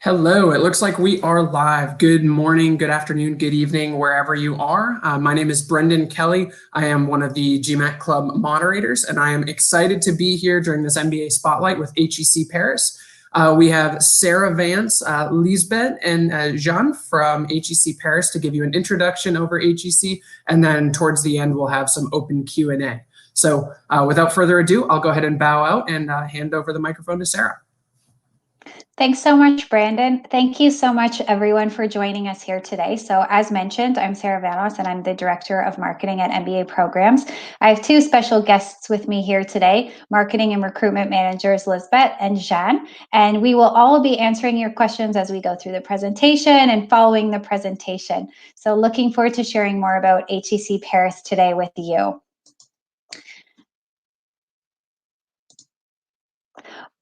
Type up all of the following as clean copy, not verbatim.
Hello, it looks like we are live. Good morning, good afternoon, good evening, wherever you are. My name is Brendan Kelly. I am one of the GMAT Club moderators, and I am excited to be here during this MBA Spotlight with HEC Paris. We have Sarah Vance, Lisbeth, and Jean from HEC Paris to give you an introduction over HEC, and then towards the end, we'll have some open Q&A. So without further ado, I'll go ahead and bow out and hand over the microphone to Sarah. Thanks so much, Brandon. Thank you so much, everyone, for joining us here today. So as mentioned, I'm Sarah Vanos, and I'm the Director of Marketing at MBA Programs. I have two special guests with me here today, Marketing and Recruitment Managers Lisbeth and Jeanne, and we will all be answering your questions as we go through the presentation and following the presentation. So looking forward to sharing more about HEC Paris today with you.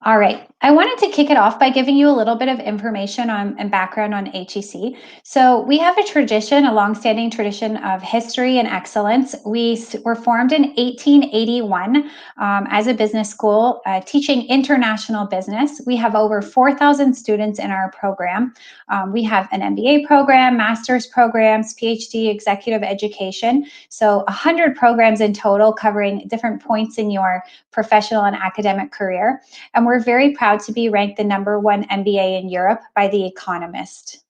All right, I wanted to kick it off by giving you a little bit of information on and background on HEC. So we have a tradition, a longstanding tradition of history and excellence. We were formed in 1881 as a business school teaching international business. We have over 4,000 students in our program. We have an MBA program, master's programs, PhD, executive education. So 100 programs in total covering different points in your professional and academic career. And we're very proud to be ranked the #1 MBA in Europe by The Economist.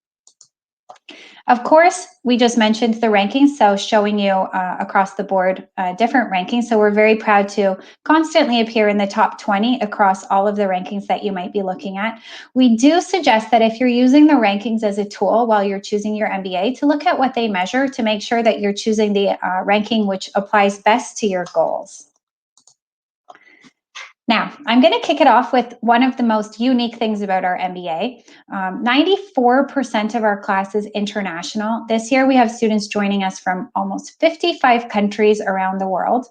Of course, we just mentioned the rankings, so showing you across the board different rankings. So we're very proud to constantly appear in the top 20 across all of the rankings that you might be looking at. We do suggest that if you're using the rankings as a tool while you're choosing your MBA, to look at what they measure to make sure that you're choosing the ranking which applies best to your goals. Now, I'm going to kick it off with one of the most unique things about our MBA. 94% of our class is international. This year, we have students joining us from almost 55 countries around the world.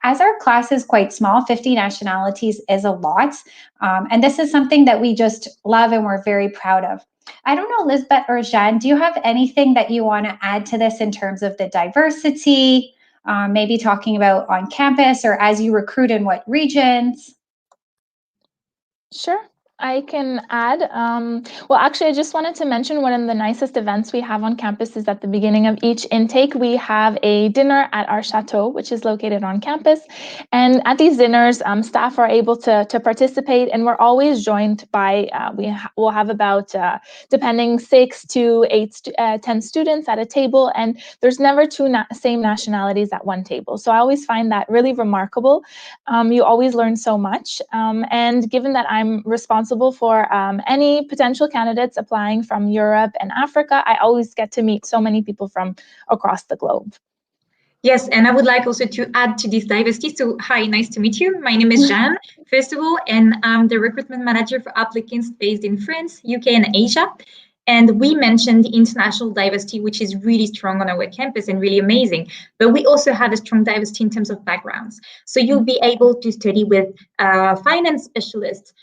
As our class is quite small, 50 nationalities is a lot. And this is something that we just love and we're very proud of. I don't know, Lisbeth or Jeanne, do you have anything that you want to add to this in terms of the diversity, maybe talking about on campus or as you recruit in what regions? Sure, I can add. Well, actually, I just wanted to mention one of the nicest events we have on campus is at the beginning of each intake. We have a dinner at our chateau, which is located on campus. And at these dinners, staff are able to participate, and we're always joined by, we'll have about, depending, 6 to 10 students at a table, and there's never two same nationalities at one table. So I always find that really remarkable. You always learn so much. And given that I'm responsible for any potential candidates applying from Europe and Africa, I always get to meet so many people from across the globe. Yes, and I would like also to add to this diversity. So hi, nice to meet you. My name is Jeanne, first of all, and I'm the recruitment manager for applicants based in France, UK, and Asia. And we mentioned the international diversity, which is really strong on our campus and really amazing. But we also have a strong diversity in terms of backgrounds. So you'll be able to study with finance specialists,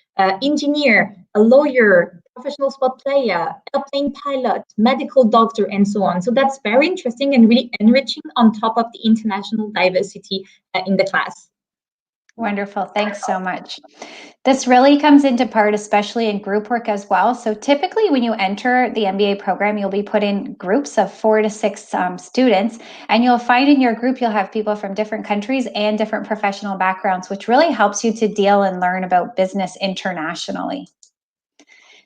engineer, a lawyer, professional sport player, airplane pilot, medical doctor, and so on. So that's very interesting and really enriching on top of the international diversity in the class. Wonderful. Thanks so much. This really comes into part, especially in group work as well. So typically when you enter the MBA program, you'll be put in groups of 4 to 6 students, and you'll find in your group, you'll have people from different countries and different professional backgrounds, which really helps you to deal and learn about business internationally.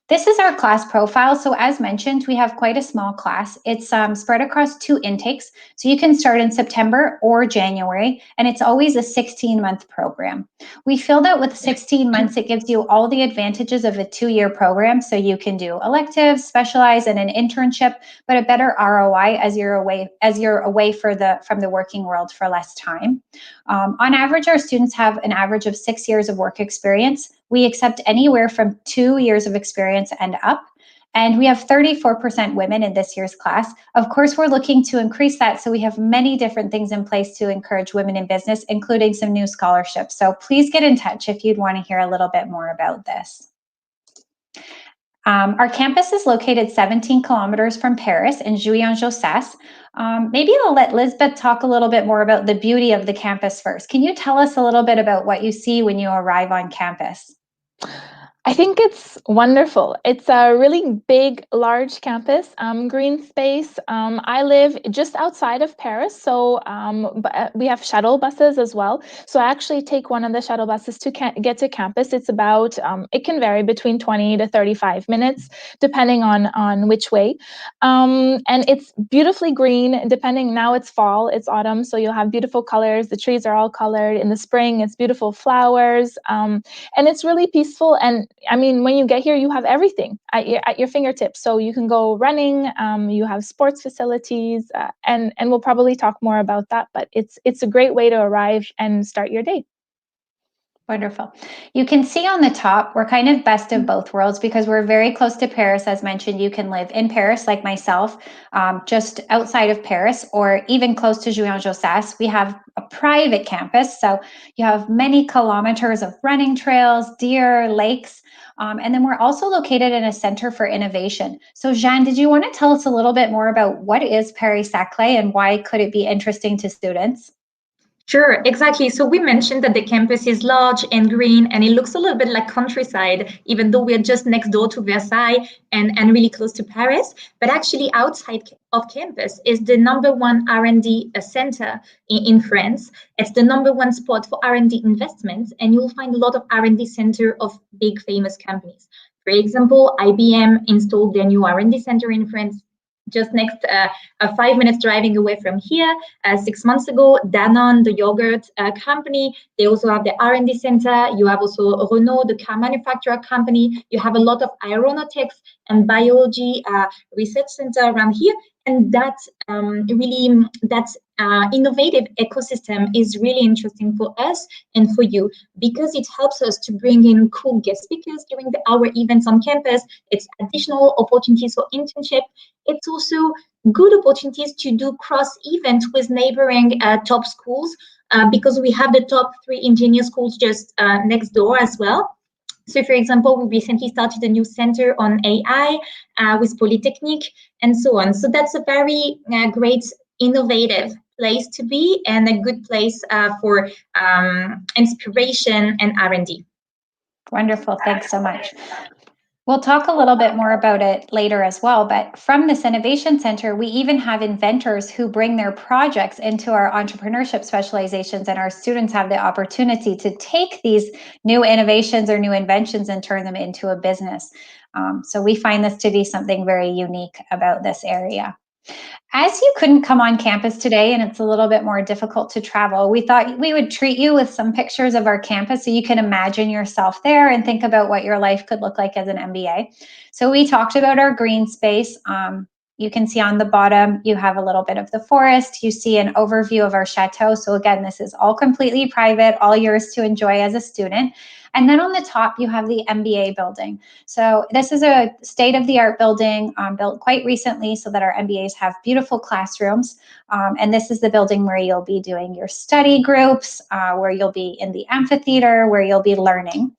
This is our class profile. So as mentioned, we have quite a small class. It's spread across 2 intakes. So you can start in September or January, and it's always a 16-month program. We feel that with 16 months, it gives you all the advantages of a 2-year program. So you can do electives, specialize in an internship, but a better ROI as you're away from the working world for less time. On average, our students have an average of 6 years of work experience. We accept anywhere from 2 years of experience and up, and we have 34% women in this year's class. Of course, we're looking to increase that, so we have many different things in place to encourage women in business, including some new scholarships. So please get in touch if you'd want to hear a little bit more about this. Our campus is located 17 kilometers from Paris in Jouy-en-Josas. Maybe I'll let Lisbeth talk a little bit more about the beauty of the campus first. Can you tell us a little bit about what you see when you arrive on campus? I think it's wonderful. It's a really big, large campus, green space. I live just outside of Paris, so we have shuttle buses as well. So I actually take one of the shuttle buses to get to campus. It's about, it can vary between 20 to 35 minutes, depending on which way. And it's beautifully green, depending, now it's fall, it's autumn, so you'll have beautiful colors. The trees are all colored. In the spring, it's beautiful flowers. And it's really peaceful. And I mean, when you get here, you have everything at your fingertips. So you can go running, you have sports facilities, and we'll probably talk more about that, but it's a great way to arrive and start your day. Wonderful. You can see on the top, we're kind of best of both worlds because we're very close to Paris. As mentioned, you can live in Paris like myself, just outside of Paris, or even close to Julian-Jossas. We have a private campus, so you have many kilometers of running trails, deer, lakes, and then we're also located in a center for innovation. So Jeanne, did you want to tell us a little bit more about what is Paris-Saclay and why could it be interesting to students? Sure, exactly. So we mentioned that the campus is large and green, and it looks a little bit like countryside, even though we are just next door to Versailles and really close to Paris. But actually outside of campus is the #1 R&D center in France. It's the #1 spot for R&D investments, and you'll find a lot of R&D center of big famous companies. For example, IBM installed their new R&D center in France just next 5 minutes driving away from here. 6 months ago, Danone, the yogurt company, they also have the R&D center. You have also Renault, the car manufacturer company. You have a lot of aeronautics and biology research center around here. And that innovative ecosystem is really interesting for us and for you because it helps us to bring in cool guest speakers during our events on campus. It's additional opportunities for internship. It's also good opportunities to do cross events with neighboring top schools because we have the top 3 engineer schools just next door as well. So, for example, we recently started a new center on AI with Polytechnique and so on. So that's a very great, innovative place to be and a good place for inspiration and R&D. Wonderful. Thanks so much. We'll talk a little bit more about it later as well, but from this Innovation Center, we even have inventors who bring their projects into our entrepreneurship specializations, and our students have the opportunity to take these new innovations or new inventions and turn them into a business. So we find this to be something very unique about this area. As you couldn't come on campus today and it's a little bit more difficult to travel, we thought we would treat you with some pictures of our campus so you can imagine yourself there and think about what your life could look like as an MBA. So we talked about our green space. You can see on the bottom, you have a little bit of the forest. You see an overview of our chateau. So again, this is all completely private, all yours to enjoy as a student. And then on the top, you have the MBA building. So this is a state-of-the-art building built quite recently so that our MBAs have beautiful classrooms. And this is the building where you'll be doing your study groups, where you'll be in the amphitheater, where you'll be learning.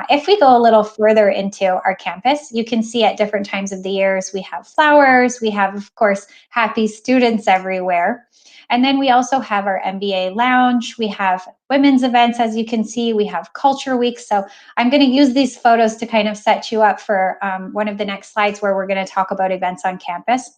If we go a little further into our campus, you can see at different times of the years, we have flowers, we have, of course, happy students everywhere. And then we also have our MBA lounge. We have women's events, as you can see. We have culture weeks. So I'm going to use these photos to kind of set you up for one of the next slides where we're going to talk about events on campus.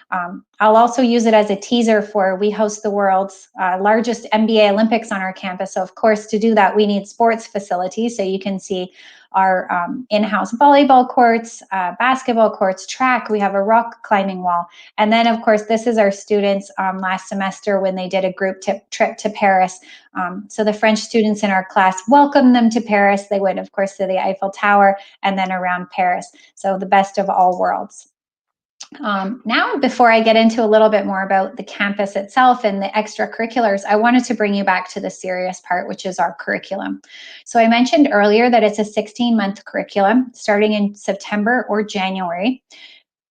I'll also use it as a teaser for we host the world's largest MBA Olympics on our campus. So of course, to do that, we need sports facilities. So you can see our in-house volleyball courts, basketball courts, track. We have a rock climbing wall. And then, of course, this is our students last semester when they did a group trip to Paris. So the French students in our class welcomed them to Paris. They went, of course, to the Eiffel Tower and then around Paris. So the best of all worlds. Now, before I get into a little bit more about the campus itself and the extracurriculars, I wanted to bring you back to the serious part, which is our curriculum. So I mentioned earlier that it's a 16-month curriculum starting in September or January.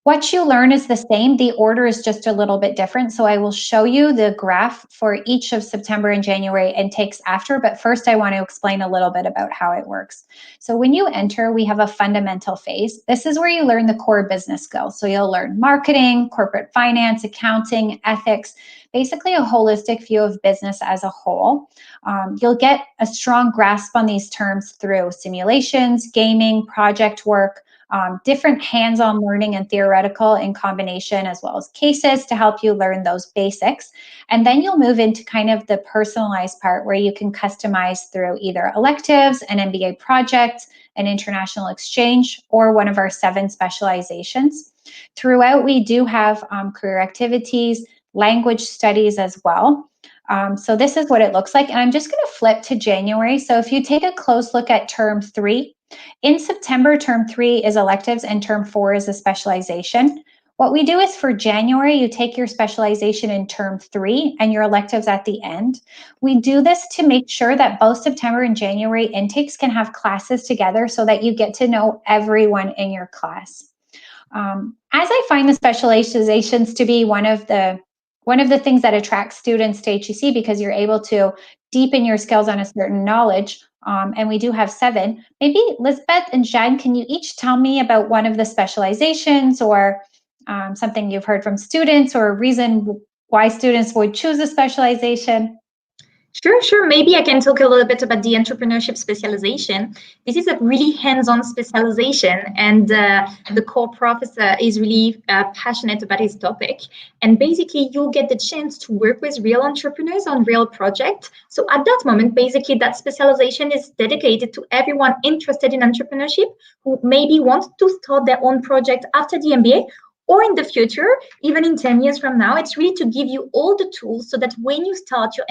What you learn is the same. The order is just a little bit different. So I will show you the graph for each of September and January and takes after. But first, I want to explain a little bit about how it works. So when you enter, we have a fundamental phase. This is where you learn the core business skills. So you'll learn marketing, corporate finance, accounting, ethics, basically a holistic view of business as a whole. You'll get a strong grasp on these terms through simulations, gaming, project work, different hands-on learning and theoretical in combination, as well as cases to help you learn those basics. And then you'll move into kind of the personalized part where you can customize through either electives, an MBA project, an international exchange, or one of our 7 specializations. Throughout, we do have career activities, language studies as well. So this is what it looks like. And I'm just going to flip to January. So if you take a close look at term 3, in September, term 3 is electives and term 4 is a specialization. What we do is for January, you take your specialization in term 3 and your electives at the end. We do this to make sure that both September and January intakes can have classes together so that you get to know everyone in your class. As I find the specializations to be one of the things that attracts students to HEC, because you're able to deepen your skills on a certain knowledge, and we do have 7. Maybe Lisbeth and Jeanne, can you each tell me about one of the specializations or something you've heard from students or a reason why students would choose a specialization? Sure. Maybe I can talk a little bit about the entrepreneurship specialization. This is a really hands-on specialization, and the core professor is really passionate about his topic. And basically, you'll get the chance to work with real entrepreneurs on real projects. So at that moment, basically, that specialization is dedicated to everyone interested in entrepreneurship who maybe wants to start their own project after the MBA, or in the future, even in 10 years from now. It's really to give you all the tools so that when you start your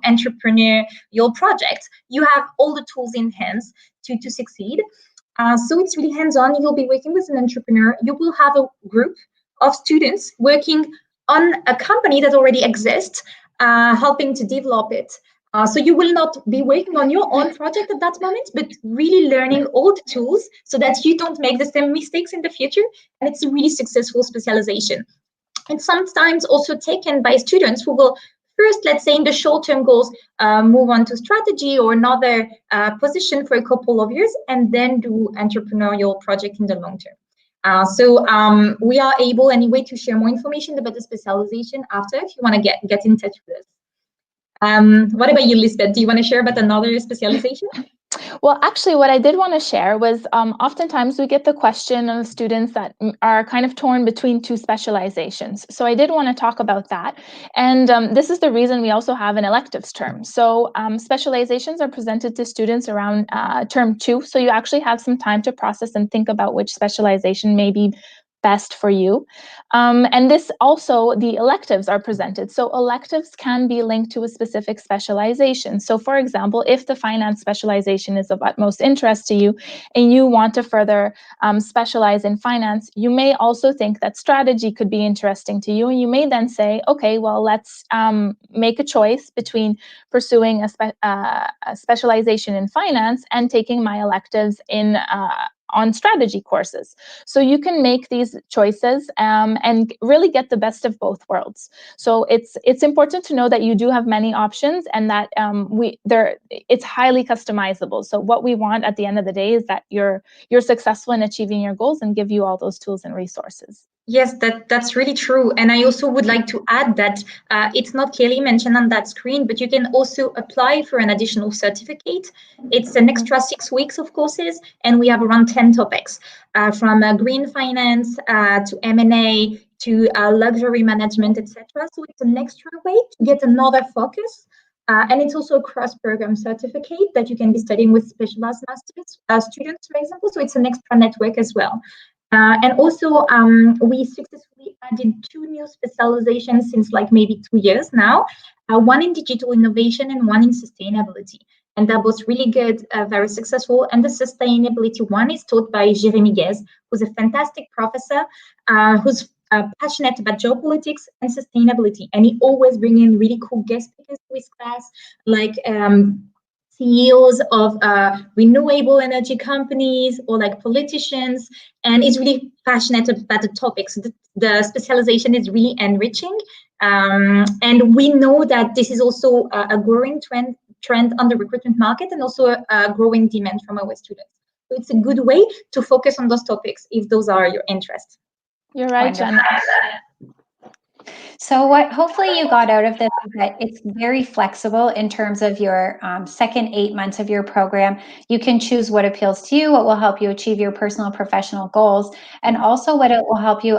entrepreneurial project, you have all the tools in hands to succeed. So it's really hands-on. You'll be working with an entrepreneur. You will have a group of students working on a company that already exists, helping to develop it. So you will not be working on your own project at that moment, but really learning all the tools so that you don't make the same mistakes in the future. And it's a really successful specialization. And sometimes also taken by students who will first, let's say in the short-term goals, move on to strategy or another position for a couple of years, and then do entrepreneurial project in the long term. So we are able anyway to share more information about the specialization after, if you want to get in touch with us. What about you, Lisbeth? Do you want to share about another specialization? Well, actually, what I did want to share was oftentimes we get the question of students that are kind of torn between 2 specializations. So I did want to talk about that. And this is the reason we also have an electives term. So specializations are presented to students around term 2. So you actually have some time to process and think about which specialization may be best for you. And this also, the electives are presented. So electives can be linked to a specific specialization. So for example, if the finance specialization is of utmost interest to you and you want to further specialize in finance, you may also think that strategy could be interesting to you. And you may then say, okay, well, let's make a choice between pursuing a specialization in finance and taking my electives in on strategy courses. So you can make these choices and really get the best of both worlds. So it's important to know that you do have many options and that it's highly customizable. So what we want at the end of the day is that you're successful in achieving your goals and give you all those tools and resources. Yes, that's really true. And I also would like to add that it's not clearly mentioned on that screen, but you can also apply for an additional certificate. It's an extra 6 weeks of courses, and we have around 10 topics, from green finance to M&A to luxury management, etc. So it's an extra way to get another focus. And it's also a cross-program certificate that you can be studying with specialized masters students, for example. So it's an extra network as well. And also, we successfully added 2 new specializations since like maybe 2 years now, one in digital innovation and one in sustainability. And they're both really good, very successful. And the sustainability one is taught by Jérémy Guez, who's a fantastic professor who's passionate about geopolitics and sustainability. And he always brings in really cool guest speakers to his class, like CEOs of renewable energy companies or like politicians, and is really passionate about the topics. The specialization is really enriching, and we know that this is also a growing trend on the recruitment market and also a growing demand from our students. So it's a good way to focus on those topics if those are your interests. You're right, Jen. So what hopefully you got out of this is that it's very flexible in terms of your second 8 months of your program. You can choose what appeals to you, what will help you achieve your personal and professional goals, and also what it will help you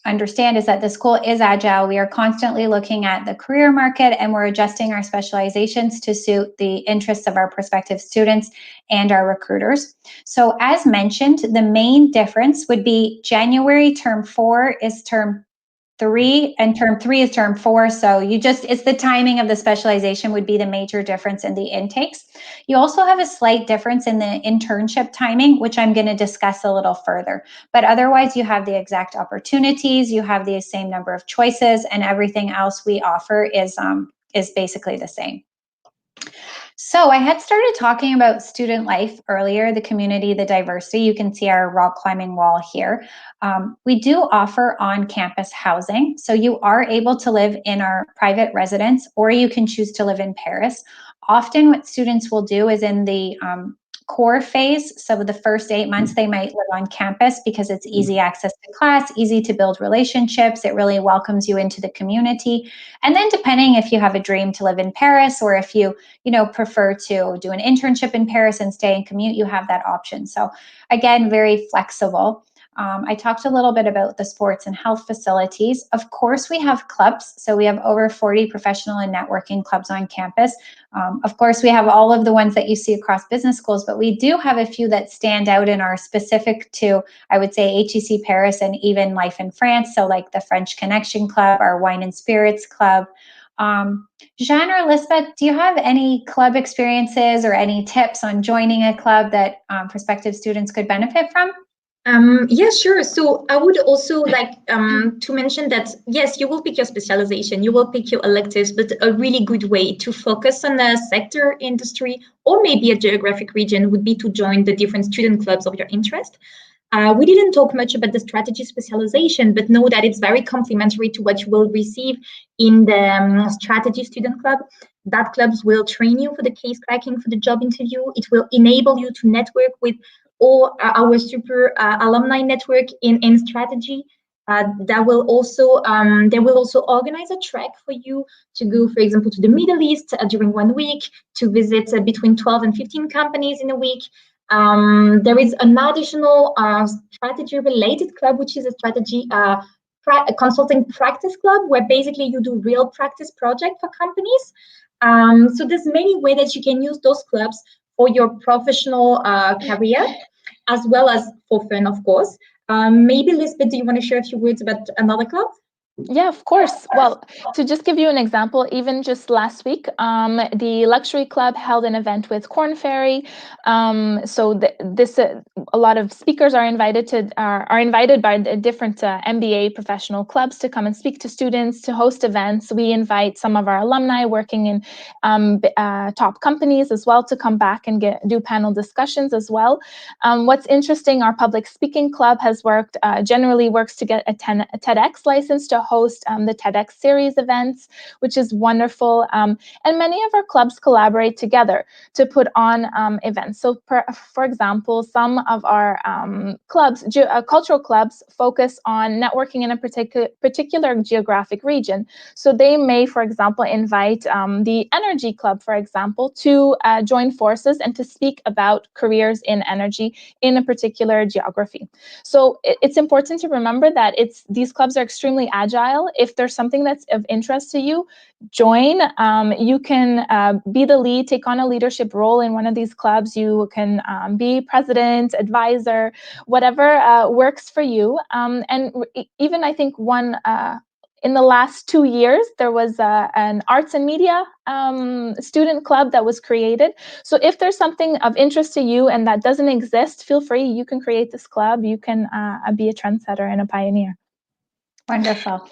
understand is that the school is agile. We are constantly looking at the career market and we're adjusting our specializations to suit the interests of our prospective students and our recruiters. So as mentioned, the main difference would be January term 4 is term 3 and term 3 is term 4. So it's the timing of the specialization would be the major difference in the intakes. You also have a slight difference in the internship timing, which I'm going to discuss a little further. But otherwise, you have the exact opportunities, you have the same number of choices, and everything else we offer is basically the same. So I had started talking about student life earlier, the community, the diversity. You can see our rock climbing wall here. We do offer on-campus housing. So you are able to live in our private residence, or you can choose to live in Paris. Often what students will do is in the core phase, so the first 8 months, they might live on campus because it's easy access to class, easy to build relationships. It really welcomes you into the community. And then depending if you have a dream to live in Paris or if you prefer to do an internship in Paris and stay and commute, you have that option. So again, very flexible. I talked a little bit about the sports and health facilities. Of course, we have clubs. So we have over 40 professional and networking clubs on campus. Of course, we have all of the ones that you see across business schools, but we do have a few that stand out and are specific to, I would say, HEC Paris and even life in France. So like the French Connection Club, our Wine and Spirits Club. Jeanne or Lisbeth, do you have any club experiences or any tips on joining a club that prospective students could benefit from? Yeah, sure. So I would also like to mention that, yes, you will pick your specialization, you will pick your electives, but a really good way to focus on a sector, industry, or maybe a geographic region would be to join the different student clubs of your interest. We didn't talk much about the strategy specialization, but know that it's very complementary to what you will receive in the strategy student club. That clubs will train you for the case cracking, for the job interview. It will enable you to network with all our super alumni network in strategy. They will also organize a track for you to go, for example, to the Middle East during 1 week, to visit between 12 and 15 companies in a week. There is an additional strategy-related club, which is a strategy consulting practice club, where basically you do real practice project for companies. So there's many ways that you can use those clubs for your professional career, as well as for fun, of course. Maybe, Lisbeth, do you want to share a few words about another club? Yeah, of course. Well, to just give you an example, even just last week, the Luxury Club held an event with Corn Ferry. A lot of speakers are invited by the different MBA professional clubs to come and speak to students, to host events. We invite some of our alumni working in top companies as well to come back and do panel discussions as well. What's interesting, our public speaking club has generally works to get a TEDx license to host the TEDx series events, which is wonderful. And many of our clubs collaborate together to put on events. So for example, some of our clubs, cultural clubs, focus on networking in a particular geographic region. So they may, for example, invite the Energy Club, for example, to join forces and to speak about careers in energy in a particular geography. So it's important to remember that these clubs are extremely agile. If there's something that's of interest to you, join. You can be the lead, take on a leadership role in one of these clubs. You can be president, advisor, whatever works for you. And even I think in the last 2 years, there was an arts and media student club that was created. So if there's something of interest to you and that doesn't exist, feel free. You can create this club. You can be a trendsetter and a pioneer. Wonderful.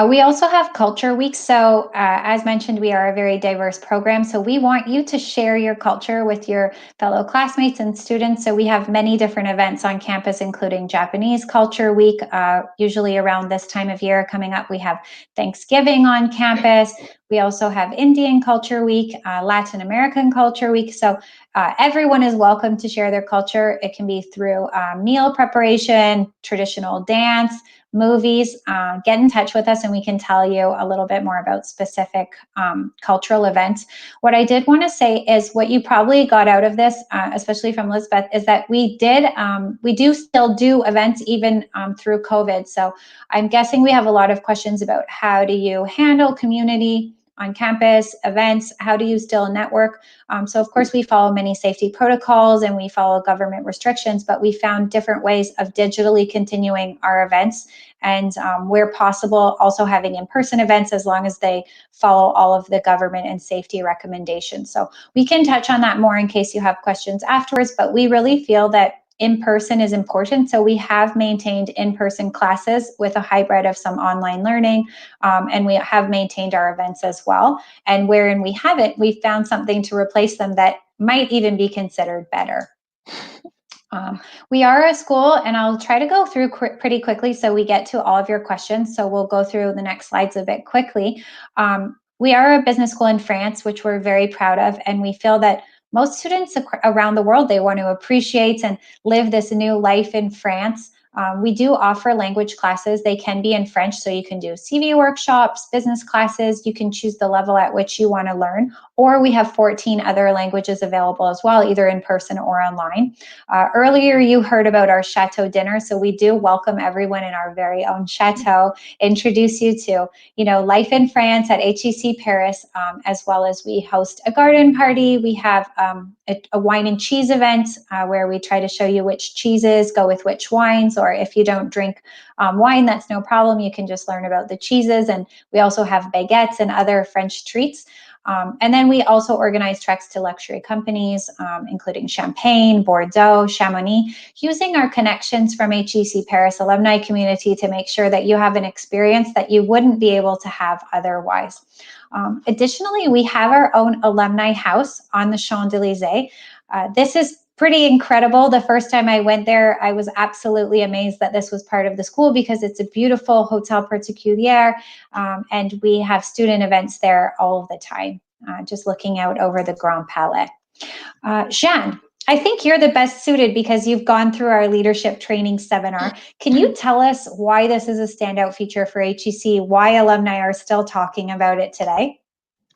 We also have Culture Week. So as mentioned, we are a very diverse program. So we want you to share your culture with your fellow classmates and students. So we have many different events on campus, including Japanese Culture Week. Usually around this time of year coming up, we have Thanksgiving on campus. We also have Indian Culture Week, Latin American Culture Week. So everyone is welcome to share their culture. It can be through meal preparation, traditional dance, movies. Get in touch with with us and we can tell you a little bit more about specific cultural events. What I did want to say is what you probably got out of this, especially from Elizabeth, is that we do still do events even through COVID. So I'm guessing we have a lot of questions about how do you handle community on campus, events, how do you still network? So of course we follow many safety protocols and we follow government restrictions, but we found different ways of digitally continuing our events and where possible, also having in-person events as long as they follow all of the government and safety recommendations. So we can touch on that more in case you have questions afterwards, but we really feel that in-person is important. So we have maintained in-person classes with a hybrid of some online learning, and we have maintained our events as well. And wherein we haven't, we found something to replace them that might even be considered better. We are a school, and I'll try to go through pretty quickly so we get to all of your questions. So we'll go through the next slides a bit quickly. We are a business school in France, which we're very proud of, and we feel that most students around the world, they want to appreciate and live this new life in France. We do offer language classes. They can be in French, so you can do CV workshops, business classes. You can choose the level at which you want to learn, or we have 14 other languages available as well, either in person or online. Earlier, you heard about our Chateau dinner, so we do welcome everyone in our very own chateau, introduce you to, life in France at HEC Paris, as well as we host a garden party. We have a wine and cheese event where we try to show you which cheeses go with which wines, or if you don't drink wine, that's no problem. You can just learn about the cheeses. And we also have baguettes and other French treats. And then we also organize treks to luxury companies, including Champagne, Bordeaux, Chamonix, using our connections from HEC Paris alumni community to make sure that you have an experience that you wouldn't be able to have otherwise. Additionally, we have our own alumni house on the Champs-Élysées. This is pretty incredible. The first time I went there, I was absolutely amazed that this was part of the school because it's a beautiful hotel particulier, and we have student events there all of the time, just looking out over the Grand Palais. Jeanne, I think you're the best suited because you've gone through our leadership training seminar. Can you tell us why this is a standout feature for HEC, why alumni are still talking about it today?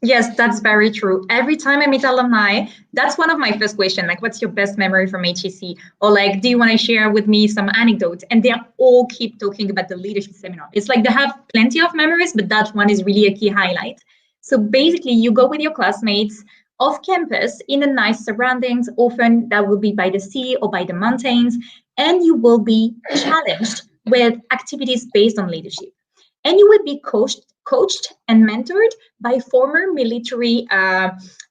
Yes, that's very true. Every time I meet alumni, that's one of my first questions, like, what's your best memory from HEC? Or like, do you want to share with me some anecdotes? And they all keep talking about the leadership seminar. It's like they have plenty of memories, but that one is really a key highlight. So basically, you go with your classmates off campus in a nice surroundings, often that will be by the sea or by the mountains, and you will be challenged with activities based on leadership. And you will be coached and mentored by former military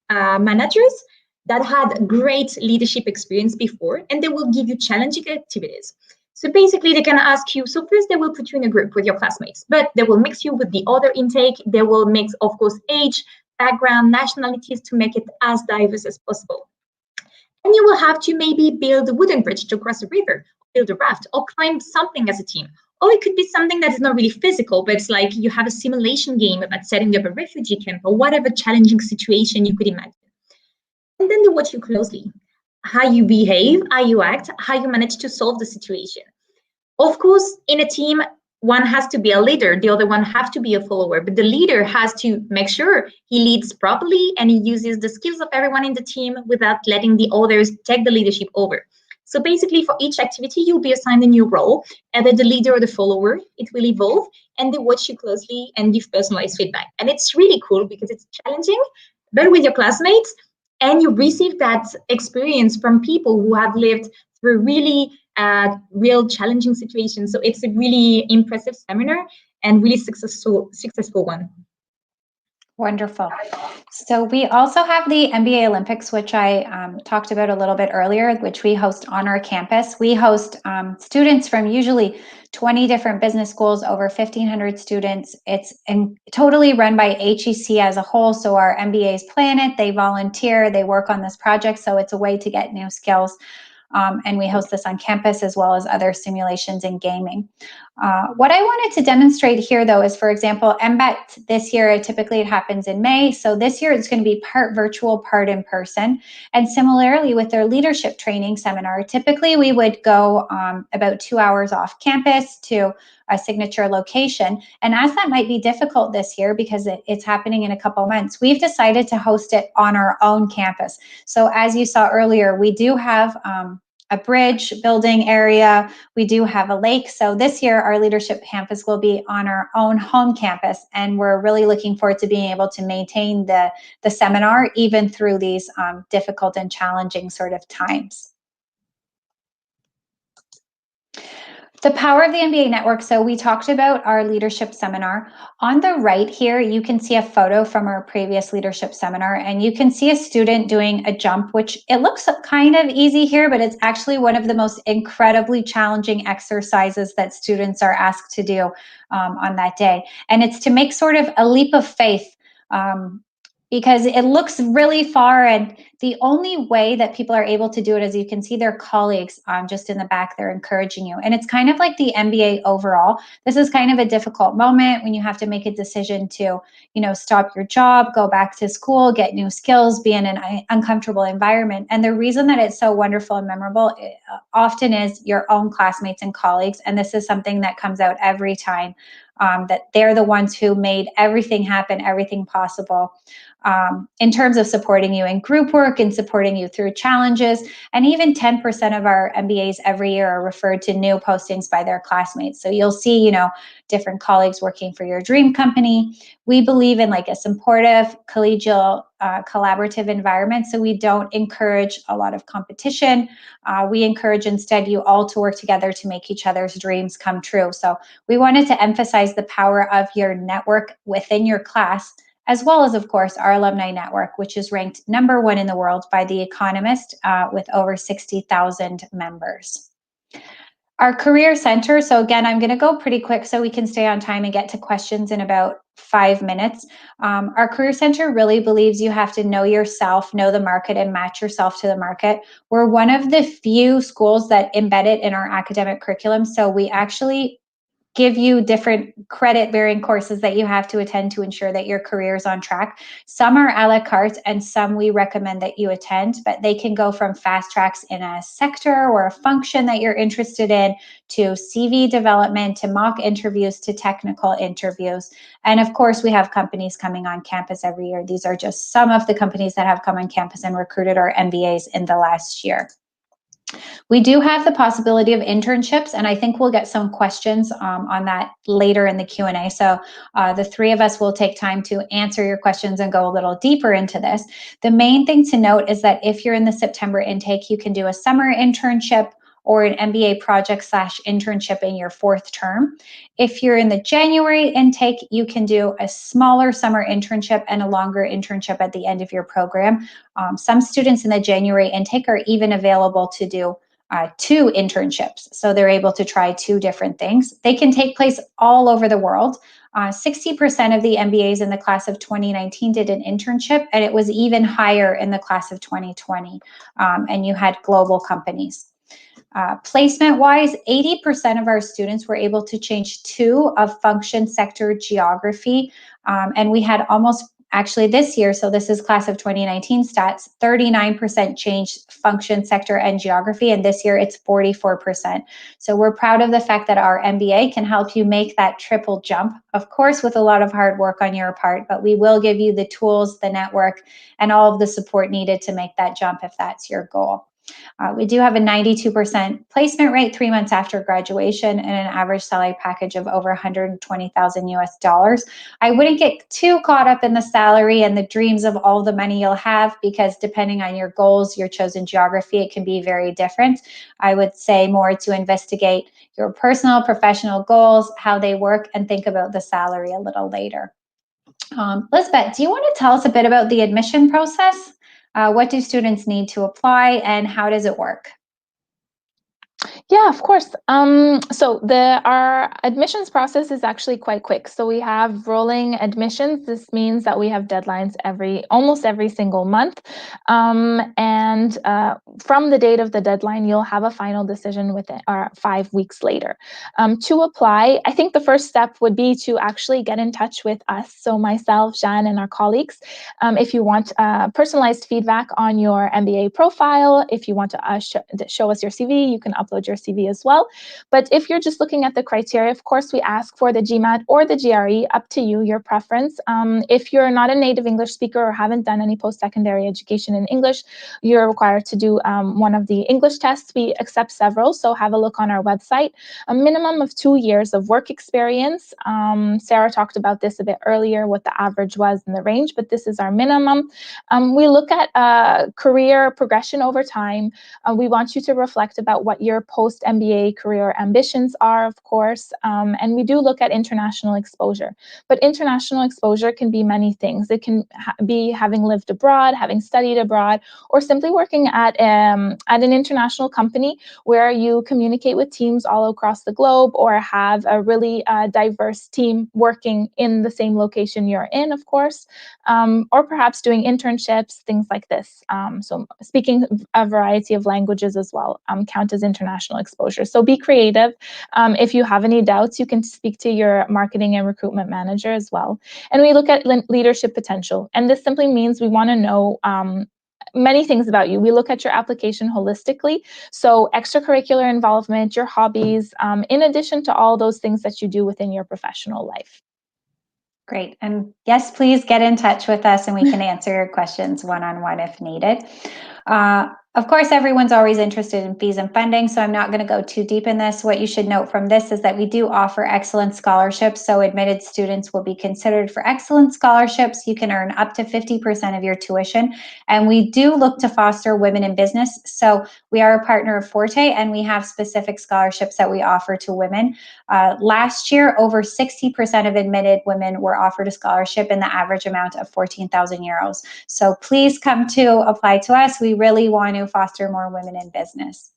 managers that had great leadership experience before, and they will give you challenging activities. So basically, they can ask you, so first they will put you in a group with your classmates, but they will mix you with the other intake. They will mix, of course, age, background, nationalities to make it as diverse as possible. And you will have to maybe build a wooden bridge to cross a river, build a raft, or climb something as a team. Or it could be something that is not really physical, but it's like you have a simulation game about setting up a refugee camp or whatever challenging situation you could imagine. And then they watch you closely, how you behave, how you act, how you manage to solve the situation. Of course, in a team, one has to be a leader, the other one has to be a follower, but the leader has to make sure he leads properly and he uses the skills of everyone in the team without letting the others take the leadership over. So basically, for each activity, you'll be assigned a new role, either the leader or the follower. It will evolve, and they watch you closely and give personalized feedback. And it's really cool because it's challenging, but with your classmates, and you receive that experience from people who have lived through really real challenging situations. So it's a really impressive seminar and really successful one. Wonderful. So we also have the MBA Olympics, which I talked about a little bit earlier, which we host on our campus. We host students from usually 20 different business schools, over 1,500 students. It's totally run by HEC as a whole. So our MBAs plan it, they volunteer, they work on this project. So it's a way to get new skills. And we host this on campus as well as other simulations and gaming. What I wanted to demonstrate here, though, is, for example, MBET this year, typically it happens in May. So this year it's going to be part virtual, part in person. And similarly with their leadership training seminar, typically we would go about 2 hours off campus to a signature location. And as that might be difficult this year because it's happening in a couple of months, we've decided to host it on our own campus. So as you saw earlier, we do have a bridge building area. We do have a lake. So this year, our leadership campus will be on our own home campus. And we're really looking forward to being able to maintain the seminar even through these difficult and challenging sort of times. The power of the MBA network. So we talked about our leadership seminar. On the right here, you can see a photo from our previous leadership seminar, and you can see a student doing a jump, which it looks kind of easy here, but it's actually one of the most incredibly challenging exercises that students are asked to do on that day. And it's to make sort of a leap of faith because it looks really far, and the only way that people are able to do it is you can see their colleagues just in the back, they're encouraging you. And it's kind of like the MBA overall. This is kind of a difficult moment when you have to make a decision to, stop your job, go back to school, get new skills, be in an uncomfortable environment. And the reason that it's so wonderful and memorable often is your own classmates and colleagues. And this is something that comes out every time, that they're the ones who made everything happen, everything possible. In terms of supporting you in group work and supporting you through challenges. And even 10% of our MBAs every year are referred to new postings by their classmates. So you'll see, different colleagues working for your dream company. We believe in like a supportive, collegial, collaborative environment. So we don't encourage a lot of competition. We encourage instead you all to work together to make each other's dreams come true. So we wanted to emphasize the power of your network within your class, as well as, of course, our alumni network, which is ranked #1 in the world by The Economist with over 60,000 members. Our Career Center, so again, I'm going to go pretty quick so we can stay on time and get to questions in about 5 minutes. Our Career Center really believes you have to know yourself, know the market, and match yourself to the market. We're one of the few schools that embed it in our academic curriculum, so we actually give you different credit-bearing courses that you have to attend to ensure that your career is on track. Some are a la carte and some we recommend that you attend, but they can go from fast tracks in a sector or a function that you're interested in to CV development, to mock interviews, to technical interviews. And of course, we have companies coming on campus every year. These are just some of the companies that have come on campus and recruited our MBAs in the last year. We do have the possibility of internships, and I think we'll get some questions on that later in the Q&A. So the three of us will take time to answer your questions and go a little deeper into this. The main thing to note is that if you're in the September intake, you can do a summer internship or an MBA project/internship in your 4th term. If you're in the January intake, you can do a smaller summer internship and a longer internship at the end of your program. Some students in the January intake are even available to do 2 internships. So they're able to try 2 different things. They can take place all over the world. 60% of the MBAs in the class of 2019 did an internship, and it was even higher in the class of 2020. And you had global companies. Placement-wise, 80% of our students were able to change 2 of function, sector, geography, and we had almost, actually this year, so this is class of 2019 stats, 39% changed function, sector, and geography, and this year it's 44%. So we're proud of the fact that our MBA can help you make that triple jump, of course with a lot of hard work on your part, but we will give you the tools, the network, and all of the support needed to make that jump if that's your goal. We do have a 92% placement rate 3 months after graduation and an average salary package of over $120,000 US. I wouldn't get too caught up in the salary and the dreams of all the money you'll have, because depending on your goals, your chosen geography, it can be very different. I would say more to investigate your personal, professional goals, how they work, and think about the salary a little later. Lisbeth, do you want to tell us a bit about the admission process? What do students need to apply and how does it work? Yeah, of course. So our admissions process is actually quite quick. So we have rolling admissions. This means that we have deadlines almost every single month. And from the date of the deadline, you'll have a final decision within 5 weeks later. To apply, I think the first step would be to actually get in touch with us. So myself, Jeanne, and our colleagues. If you want personalized feedback on your MBA profile, if you want to show us your CV, you can upload your CV as well. But if you're just looking at the criteria, of course, we ask for the GMAT or the GRE, up to you, your preference. If you're not a native English speaker or haven't done any post-secondary education in English, you're required to do one of the English tests. We accept several, so have a look on our website. A minimum of 2 years of work experience. Sarah talked about this a bit earlier, what the average was in the range, but this is our minimum. We look at career progression over time. We want you to reflect about what your post-MBA career ambitions are, of course, and we do look at international exposure. But international exposure can be many things. It can be having lived abroad, having studied abroad, or simply working at an international company where you communicate with teams all across the globe, or have a really diverse team working in the same location you're in, of course, or perhaps doing internships, things like this. So speaking a variety of languages as well count as international exposure. So be creative. If you have any doubts, you can speak to your marketing and recruitment manager as well. And we look at leadership potential. And this simply means we want to know many things about you. We look at your application holistically. So extracurricular involvement, your hobbies, in addition to all those things that you do within your professional life. Great. And yes, please get in touch with us and we can answer your questions one-on-one if needed. Of course, everyone's always interested in fees and funding, so I'm not going to go too deep in this. What you should note from this is that we do offer excellent scholarships, so admitted students will be considered for excellent scholarships. You can earn up to 50% of your tuition, and we do look to foster women in business. So we are a partner of Forte, and we have specific scholarships that we offer to women. Last year, over 60% of admitted women were offered a scholarship in the average amount of 14,000 euros. So please come to apply to us. We really want to foster more women in business.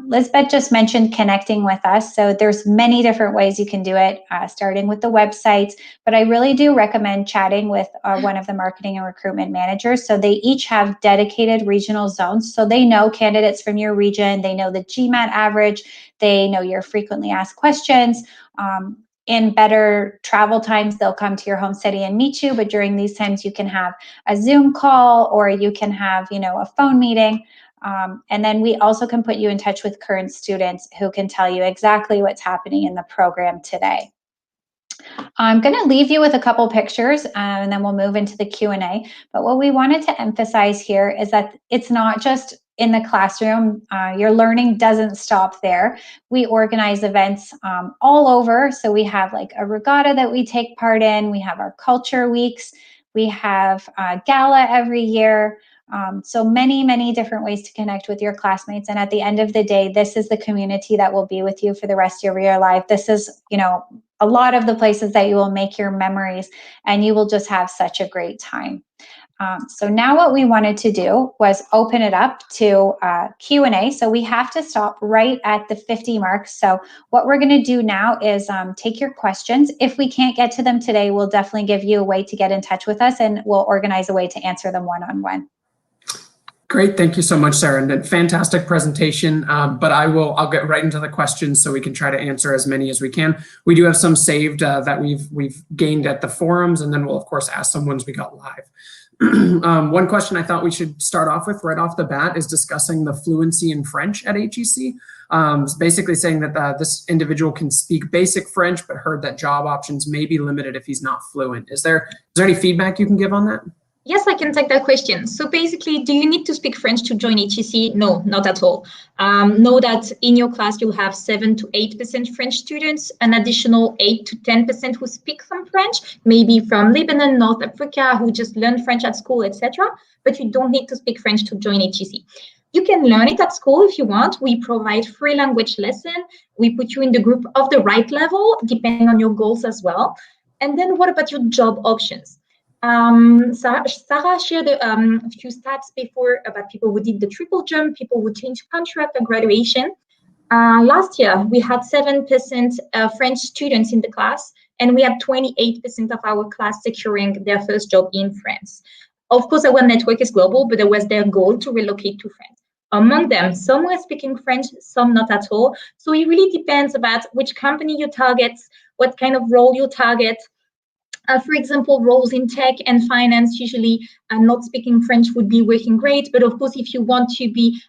Lisbeth just mentioned connecting with us. So there's many different ways you can do it, starting with the website, but I really do recommend chatting with one of the marketing and recruitment managers. So they each have dedicated regional zones. So they know candidates from your region, they know the GMAT average, they know your frequently asked questions. In better travel times, they'll come to your home city and meet you, but during these times you can have a Zoom call, or you can have, a phone meeting. And then we also can put you in touch with current students who can tell you exactly what's happening in the program today. I'm going to leave you with a couple pictures and then we'll move into the Q&A. But what we wanted to emphasize here is that it's not just in the classroom. Your learning doesn't stop there. We organize events all over. So we have like a regatta that we take part in. We have our culture weeks. We have a gala every year. So many, many different ways to connect with your classmates. And at the end of the day, this is the community that will be with you for the rest of your life. This is, a lot of the places that you will make your memories, and you will just have such a great time. So now what we wanted to do was open it up to Q&A. So we have to stop right at the 50 mark. So what we're going to do now is take your questions. If we can't get to them today, we'll definitely give you a way to get in touch with us, and we'll organize a way to answer them one-on-one. Great, thank you so much, Sarah, and a fantastic presentation. But I'll get right into the questions so we can try to answer as many as we can. We do have some saved that we've gained at the forums, and then we'll of course ask some ones we got live. One question I thought we should start off with right off the bat is discussing the fluency in French at HEC. It's basically saying that this individual can speak basic French, but heard that job options may be limited if he's not fluent. Is there any feedback you can give on that? Yes, I can take that question. So basically, do you need to speak French to join HEC? No, not at all. Know that in your class, you'll have 7 to 8% French students, an additional 8 to 10% who speak some French, maybe from Lebanon, North Africa, who just learned French at school, etc. But you don't need to speak French to join HEC. You can learn it at school if you want. We provide free language lesson. We put you in the group of the right level, depending on your goals as well. And then what about your job options? Sarah shared a few stats before about people who did the triple jump, people who changed contract or graduation. Last year, we had 7% French students in the class, and we had 28% of our class securing their first job in France. Of course, our network is global, but it was their goal to relocate to France. Among them, some were speaking French, some not at all. So it really depends about which company you target, what kind of role you target. For example, roles in tech and finance, usually not speaking French would be working great. But of course, if you want to be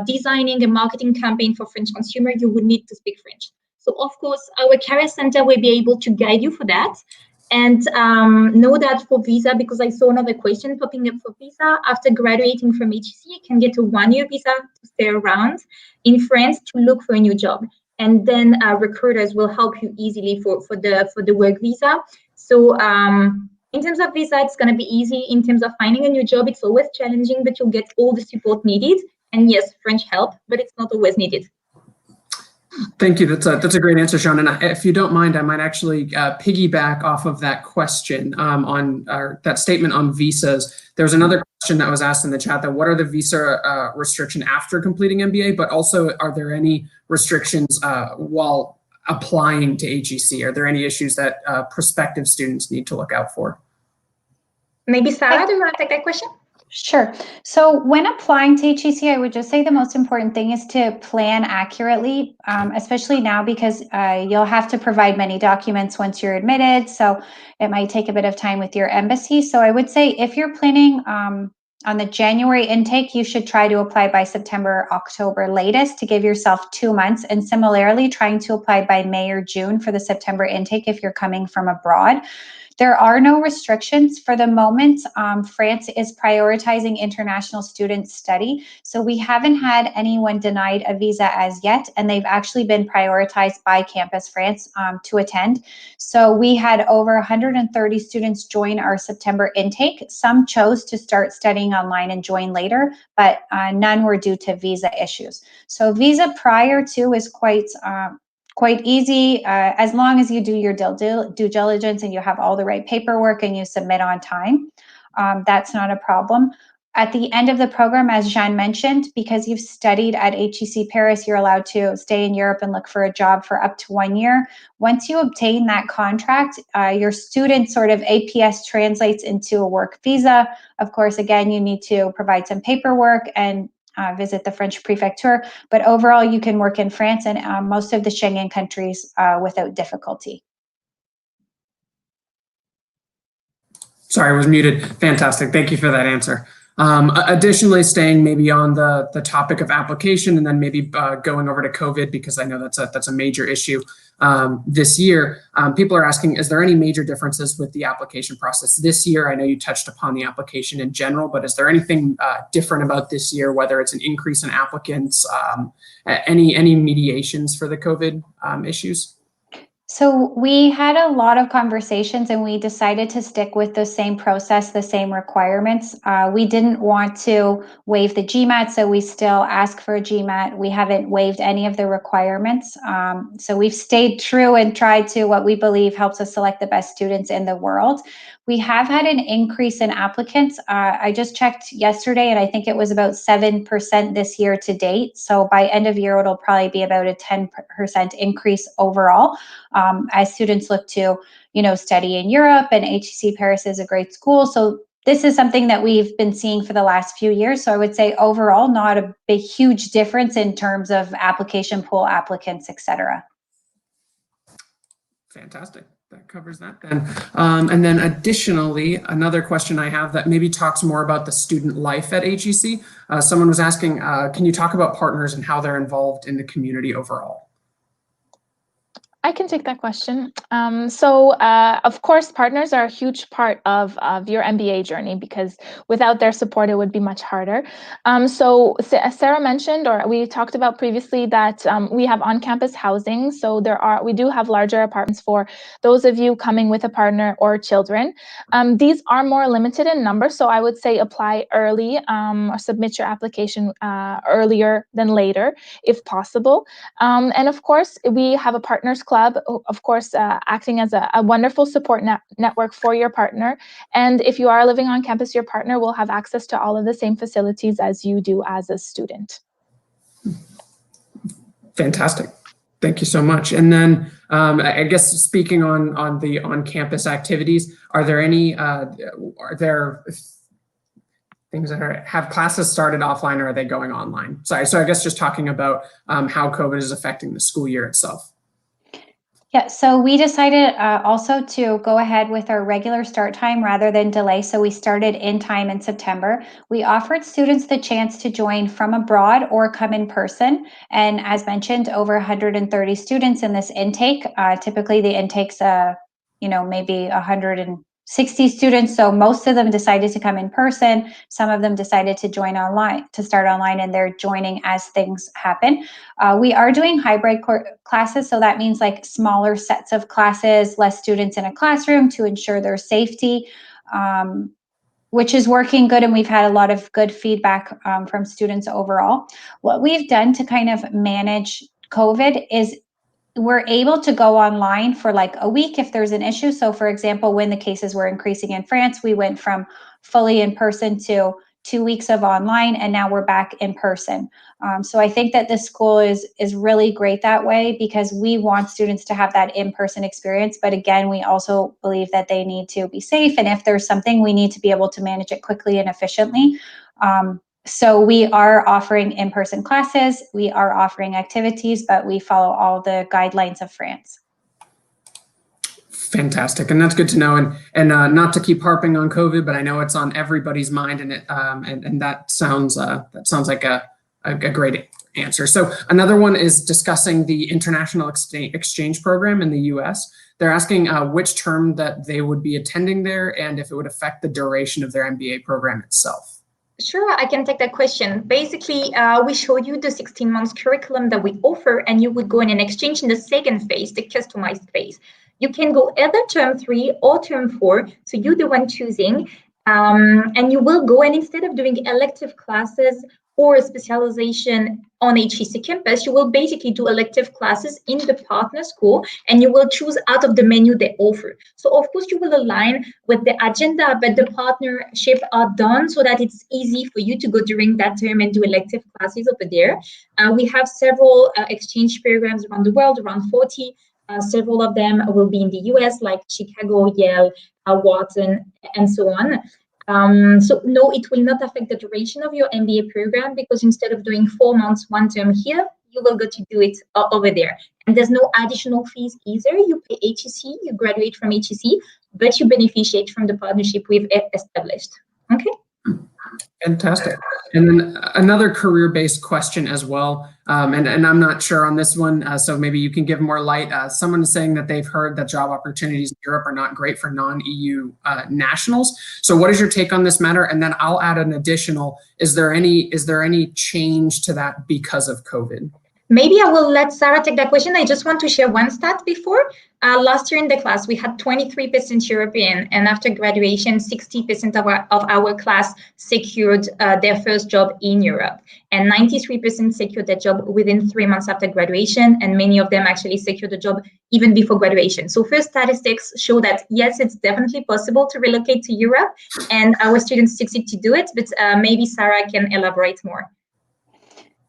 designing a marketing campaign for French consumer, you would need to speak French. So of course, our career center will be able to guide you for that. And know that for visa, because I saw another question popping up for visa, after graduating from HEC, you can get a 1-year visa to stay around in France to look for a new job. And then recruiters will help you easily for the work visa. So in terms of visa, it's going to be easy. In terms of finding a new job, it's always challenging, but you'll get all the support needed. And yes, French help, but it's not always needed. Thank you. That's a great answer, Sean. And if you don't mind, I might actually piggyback off of that question on that statement on visas. There's another question that was asked in the chat that what are the visa restriction after completing MBA, but also are there any restrictions while applying to HEC? Are there any issues that prospective students need to look out for? Maybe Sarah, do you want to take that question? Sure. So when applying to HEC, I would just say the most important thing is to plan accurately, especially now because you'll have to provide many documents once you're admitted. So it might take a bit of time with your embassy. So I would say if you're planning on the January intake, you should try to apply by September, October latest to give yourself 2 months. And similarly, trying to apply by May or June for the September intake if you're coming from abroad. There are no restrictions for the moment. France is prioritizing international student study. So we haven't had anyone denied a visa as yet, and they've actually been prioritized by Campus France to attend. So we had over 130 students join our September intake. Some chose to start studying online and join later, but none were due to visa issues. So visa prior to is quite easy as long as you do your due diligence and you have all the right paperwork and you submit on time. That's not a problem. At the end of the program, as Jeanne mentioned, because you've studied at HEC Paris, you're allowed to stay in Europe and look for a job for up to 1 year. Once you obtain that contract, your student sort of APS translates into a work visa. Of course, again, you need to provide some paperwork and visit the French prefecture, but overall you can work in France and most of the Schengen countries without difficulty. Sorry, I was muted. Fantastic. Thank you for that answer. Additionally, staying maybe on the topic of application and then maybe going over to COVID, because I know that's a major issue this year. People are asking, is there any major differences with the application process this year? I know you touched upon the application in general, but is there anything different about this year, whether it's an increase in applicants, any mediations for the COVID issues? So we had a lot of conversations and we decided to stick with the same process, the same requirements. We didn't want to waive the GMAT, so we still ask for a GMAT. We haven't waived any of the requirements. So we've stayed true and tried to what we believe helps us select the best students in the world. We have had an increase in applicants. I just checked yesterday and I think it was about 7% this year to date. So by end of year, it'll probably be about a 10% increase overall as students look to, study in Europe, and HEC Paris is a great school. So this is something that we've been seeing for the last few years. So I would say overall, not a big, huge difference in terms of application pool, applicants, et cetera. Fantastic. That covers that then. And then additionally, another question I have that maybe talks more about the student life at HEC. Someone was asking, can you talk about partners and how they're involved in the community overall? I can take that question. Of course, partners are a huge part of your MBA journey because without their support, it would be much harder. So as Sarah mentioned, or we talked about previously, that we have on-campus housing. So we do have larger apartments for those of you coming with a partner or children. These are more limited in number, so I would say apply early or submit your application earlier than later, if possible. And of course, we have a partners club, of course, acting as a wonderful support network for your partner. And if you are living on campus, your partner will have access to all of the same facilities as you do as a student. Fantastic. Thank you so much. And then I guess speaking on the on-campus activities, are there things that have classes started offline, or are they going online? Sorry, so I guess just talking about how COVID is affecting the school year itself. Yeah, so we decided also to go ahead with our regular start time rather than delay. So we started in time in September. We offered students the chance to join from abroad or come in person. And as mentioned, over 130 students in this intake. Typically the intake's, maybe 160 students. So most of them decided to come in person. Some of them decided to start online, and they're joining as things happen. We are doing hybrid classes. So that means like smaller sets of classes, less students in a classroom to ensure their safety, which is working good. And we've had a lot of good feedback from students overall. What we've done to kind of manage COVID is we're able to go online for like a week if there's an issue. So for example, when the cases were increasing in France, we went from fully in person to 2 weeks of online, and now we're back in person. So I think that this school is really great that way, because we want students to have that in-person experience. But again, we also believe that they need to be safe. And if there's something, we need to be able to manage it quickly and efficiently. So we are offering in-person classes, we are offering activities, but we follow all the guidelines of France. Fantastic, and that's good to know. And not to keep harping on COVID, but I know it's on everybody's mind, and that sounds like a great answer. So another one is discussing the international exchange program in the U.S. They're asking which term that they would be attending there, and if it would affect the duration of their MBA program itself. Sure, I can take that question. Basically, we showed you the 16 months curriculum that we offer, and you would go in an exchange in the second phase, the customized phase. You can go either term 3 or term 4, so you're the one choosing, and you will go, and instead of doing elective classes or a specialization on HEC campus, you will basically do elective classes in the partner school, and you will choose out of the menu they offer. So of course you will align with the agenda, but the partnership are done so that it's easy for you to go during that term and do elective classes over there. We have several exchange programs around the world, around 40. Several of them will be in the US, like Chicago, Yale, Wharton, and so on. So no, it will not affect the duration of your MBA program, because instead of doing 4 months, 1 term here, you will go to do it over there. And there's no additional fees either. You pay HEC, you graduate from HEC, but you beneficiate from the partnership we've established. Okay. Fantastic. And then another career-based question as well, and I'm not sure on this one, so maybe you can give more light. Someone is saying that they've heard that job opportunities in Europe are not great for non-EU nationals. So what is your take on this matter? And then I'll add an additional, is there any change to that because of COVID? Maybe I will let Sarah take that question. I just want to share one stat before. Last year in the class, we had 23% European, and after graduation, 60% of our class secured their first job in Europe, and 93% secured their job within 3 months after graduation, and many of them actually secured a job even before graduation. So first statistics show that, yes, it's definitely possible to relocate to Europe, and our students succeed to do it, but maybe Sarah can elaborate more.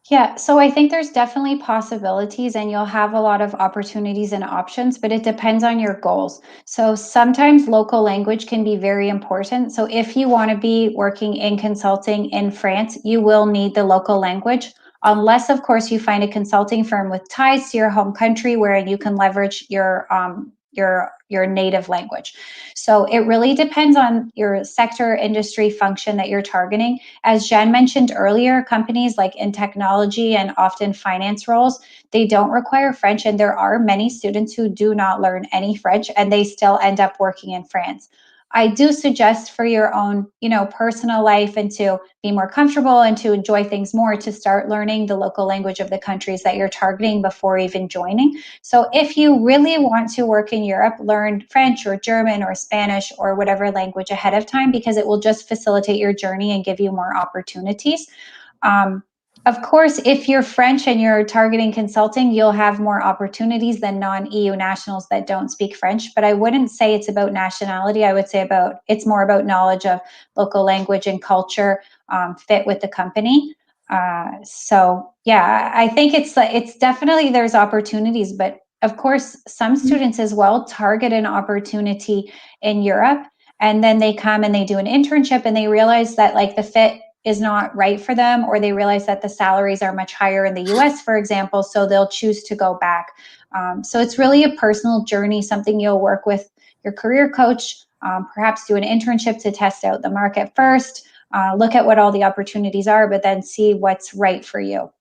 Yeah, so I think there's definitely possibilities, and you'll have a lot of opportunities and options, but it depends on your goals. So sometimes local language can be very important. So if you want to be working in consulting in France, you will need the local language, unless of course you find a consulting firm with ties to your home country where you can leverage your native language. So it really depends on your sector, industry, function that you're targeting. As Jeanne mentioned earlier, companies like in technology and often finance roles, they don't require French, and there are many students who do not learn any French and they still end up working in France. I do suggest for your own, personal life, and to be more comfortable and to enjoy things more, to start learning the local language of the countries that you're targeting before even joining. So if you really want to work in Europe, learn French or German or Spanish or whatever language ahead of time, because it will just facilitate your journey and give you more opportunities. Of course, if you're French and you're targeting consulting, you'll have more opportunities than non-EU nationals that don't speak French. But I wouldn't say it's about nationality. I would say it's more about knowledge of local language and culture, fit with the company. So yeah, I think it's definitely, there's opportunities, but of course, some students as well target an opportunity in Europe, and then they come and they do an internship and they realize that like the fit is not right for them, or they realize that the salaries are much higher in the US, for example, so they'll choose to go back. So it's really a personal journey, something you'll work with your career coach, perhaps do an internship to test out the market first, look at what all the opportunities are, but then see what's right for you.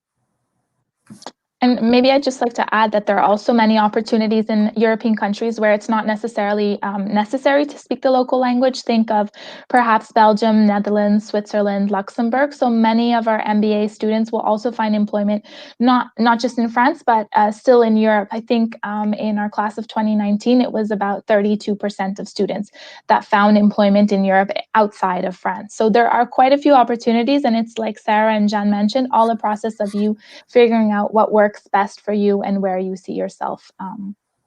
And maybe I'd just like to add that there are also many opportunities in European countries where it's not necessarily necessary to speak the local language. Think of perhaps Belgium, Netherlands, Switzerland, Luxembourg. So many of our MBA students will also find employment, not just in France, but still in Europe. I think in our class of 2019, it was about 32% of students that found employment in Europe outside of France. So there are quite a few opportunities, and it's like Sarah and Jan mentioned, all a process of you figuring out what works best for you and where you see yourself.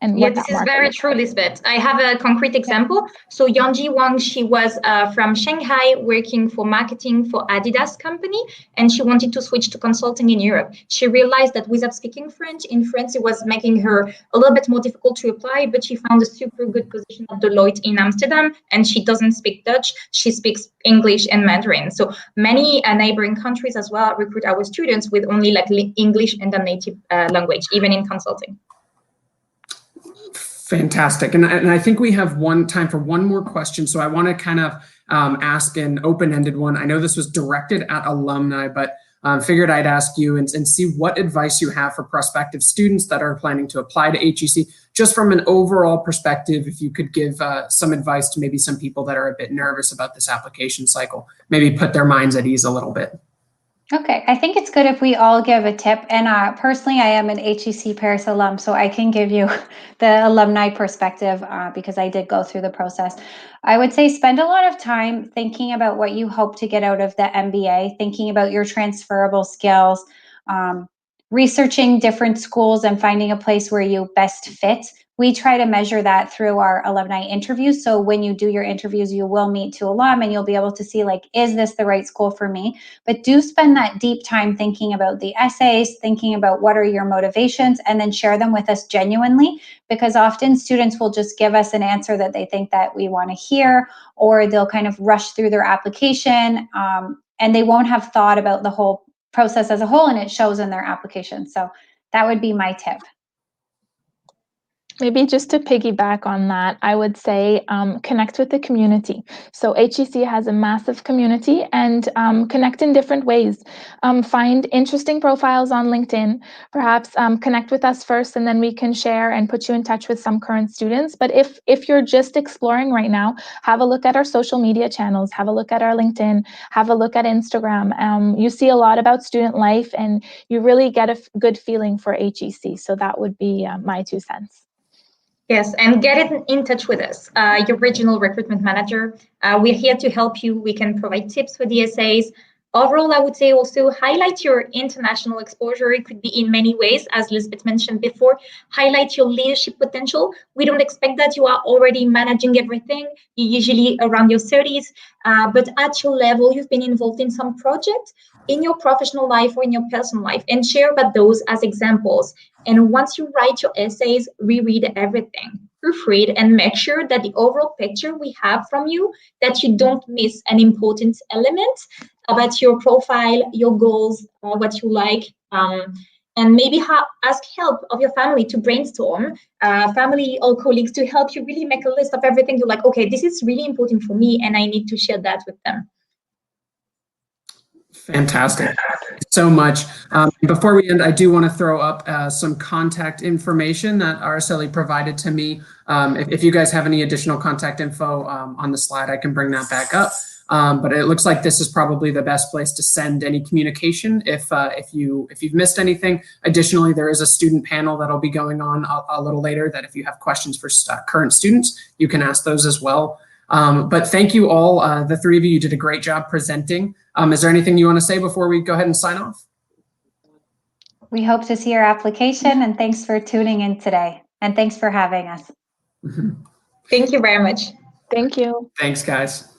And yeah, this is very true, Lisbeth. I have a concrete example. So Yangji Wang, she was from Shanghai working for marketing for Adidas company, and she wanted to switch to consulting in Europe. She realized that without speaking French, in France, it was making her a little bit more difficult to apply, but she found a super good position at Deloitte in Amsterdam, and she doesn't speak Dutch. She speaks English and Mandarin. So many neighboring countries as well recruit our students with only like English and a native language, even in consulting. Fantastic. And I think we have time for one more question. So I want to kind of ask an open-ended one. I know this was directed at alumni, but figured I'd ask you and see what advice you have for prospective students that are planning to apply to HEC, just from an overall perspective. If you could give some advice to maybe some people that are a bit nervous about this application cycle, maybe put their minds at ease a little bit. Okay, I think it's good if we all give a tip. And personally, I am an HEC Paris alum, so I can give you the alumni perspective because I did go through the process. I would say spend a lot of time thinking about what you hope to get out of the MBA, thinking about your transferable skills, researching different schools and finding a place where you best fit. We try to measure that through our alumni interviews. So when you do your interviews, you will meet two alum and you'll be able to see, like, is this the right school for me? But do spend that deep time thinking about the essays, thinking about what are your motivations, and then share them with us genuinely, because often students will just give us an answer that they think that we want to hear, or they'll kind of rush through their application and they won't have thought about the whole process as a whole, and it shows in their application. So that would be my tip. Maybe just to piggyback on that, I would say connect with the community. So HEC has a massive community, and connect in different ways. Find interesting profiles on LinkedIn. Perhaps connect with us first, and then we can share and put you in touch with some current students. But if you're just exploring right now, have a look at our social media channels, have a look at our LinkedIn, have a look at Instagram. You see a lot about student life, and you really get a good feeling for HEC. So that would be my 2 cents. Yes, and get in touch with us, your regional recruitment manager. We're here to help you. We can provide tips for the essays. Overall, I would say also highlight your international exposure. It could be in many ways, as Lisbeth mentioned before. Highlight your leadership potential. We don't expect that you are already managing everything. You're usually around your 30s, but at your level, you've been involved in some project in your professional life or in your personal life, and share about those as examples. And once you write your essays, reread everything, proofread, and make sure that the overall picture we have from you, that you don't miss an important element about your profile, your goals, what you like, and maybe ask help of your family to brainstorm, family or colleagues to help you really make a list of everything. You're like, okay, this is really important for me, and I need to share that with them. Fantastic. So much. Before we end, I do want to throw up some contact information that RSLE provided to me. If you guys have any additional contact info on the slide, I can bring that back up. But it looks like this is probably the best place to send any communication if you've missed anything. Additionally, there is a student panel that'll be going on a little later, that if you have questions for current students, you can ask those as well. But thank you all. The 3 of you did a great job presenting. Is there anything you want to say before we go ahead and sign off? We hope to see your application, and thanks for tuning in today. And thanks for having us. Thank you very much. Thank you. Thanks, guys.